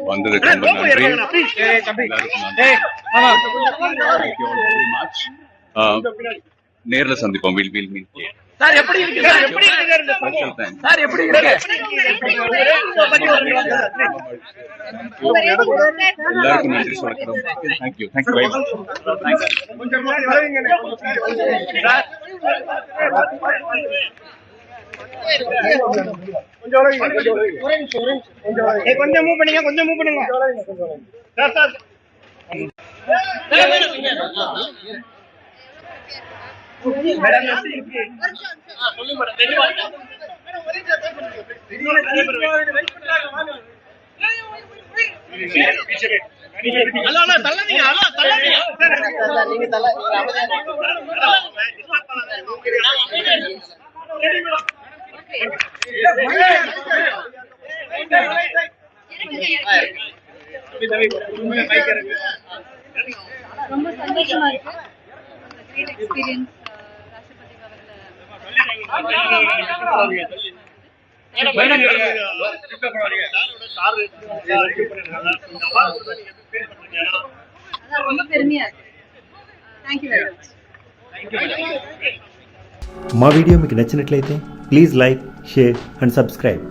வந்ததுக்கு ரொம்ப நன்றி. நேர்ல சந்திப்போம். சார் எப்படி இருக்கு சார்? எப்படி இருக்கு சார்? எப்படி இருக்கு? எல்லாருக்கும் நன்றி சொல்றோம். Thank you very much. கொஞ்சம் மூவ் பண்ணுங்க, கொஞ்சம் மூவ் பண்ணுங்க. ரொம்ப சந்தோஷமா இருக்கு. Great experience. ரொம்ப பெருமையா இருக்கு. Thank you very much. మా వీడియో మీకు నచ్చినట్లయితే please like, share and subscribe.